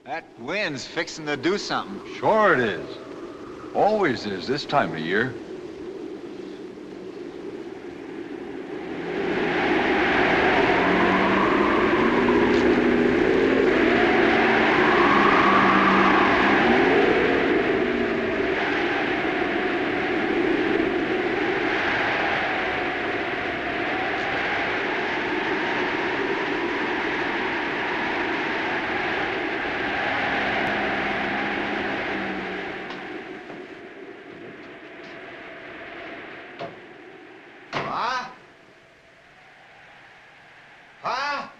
That wind's fixing to do something. Sure it is. Always is this time of year. Ma? Pa?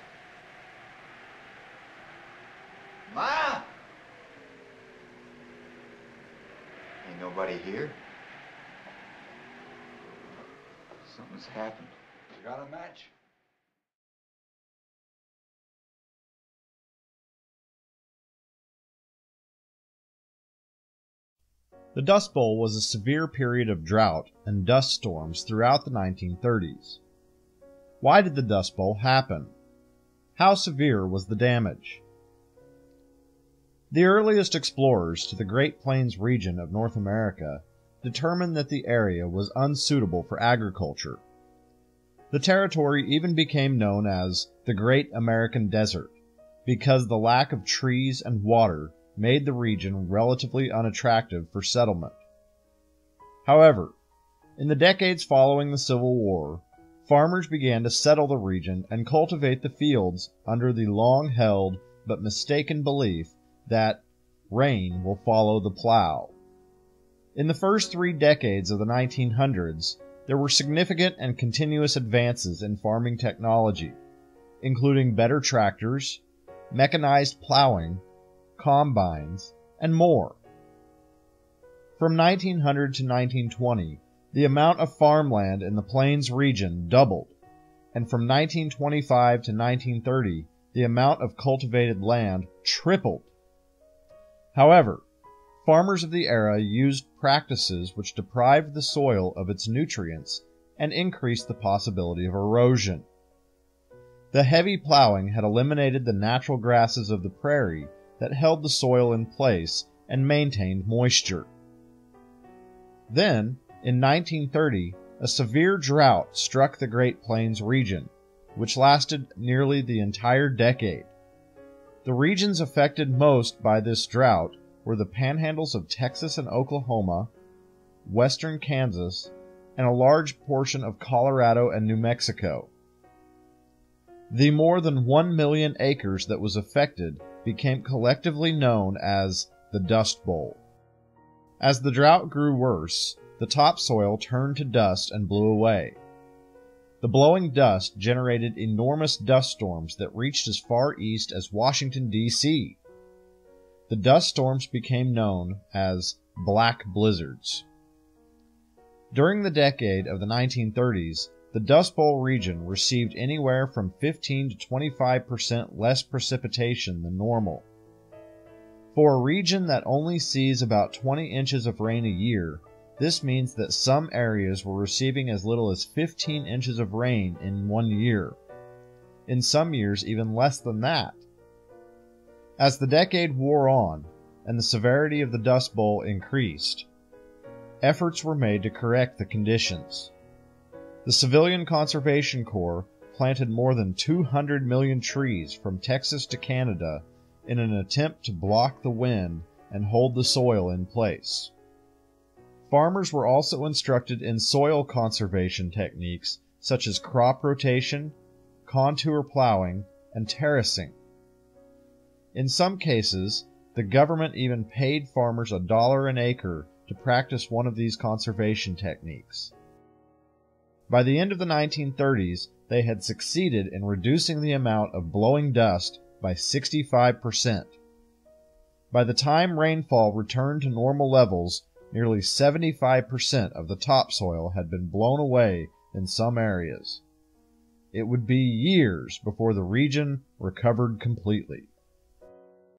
Ma? Ain't nobody here. Something's happened. You got a match? The Dust Bowl was a severe period of drought and dust storms throughout the 1930s. Why did the Dust Bowl happen? How severe was the damage? The earliest explorers to the Great Plains region of North America determined that the area was unsuitable for agriculture. The territory even became known as the Great American Desert because the lack of trees and water made the region relatively unattractive for settlement. However, in the decades following the Civil War, farmers began to settle the region and cultivate the fields under the long-held but mistaken belief that rain will follow the plow. In the first 3 decades of the 1900s, there were significant and continuous advances in farming technology, including better tractors, mechanized plowing, combines, and more. From 1900 to 1920, the amount of farmland in the Plains region doubled, and from 1925 to 1930, the amount of cultivated land tripled. However, farmers of the era used practices which deprived the soil of its nutrients and increased the possibility of erosion. The heavy plowing had eliminated the natural grasses of the prairie that held the soil in place and maintained moisture. Then, in 1930, a severe drought struck the Great Plains region, which lasted nearly the entire decade. The regions affected most by this drought were the panhandles of Texas and Oklahoma, western Kansas, and a large portion of Colorado and New Mexico. The more than 1 million acres that was affected became collectively known as the Dust Bowl. As the drought grew worse, the topsoil turned to dust and blew away. The blowing dust generated enormous dust storms that reached as far east as Washington, D.C. The dust storms became known as black blizzards. During the decade of the 1930s, the Dust Bowl region received anywhere from 15 to 25% less precipitation than normal. For a region that only sees about 20 inches of rain a year, this means that some areas were receiving as little as 15 inches of rain in 1 year. In some years, even less than that. As the decade wore on, and the severity of the Dust Bowl increased, efforts were made to correct the conditions. The Civilian Conservation Corps planted more than 200 million trees from Texas to Canada in an attempt to block the wind and hold the soil in place. Farmers were also instructed in soil conservation techniques such as crop rotation, contour plowing, and terracing. In some cases, the government even paid farmers $1 an acre to practice one of these conservation techniques. By the end of the 1930s, they had succeeded in reducing the amount of blowing dust by 65%. By the time rainfall returned to normal levels, nearly 75% of the topsoil had been blown away in some areas. It would be years before the region recovered completely.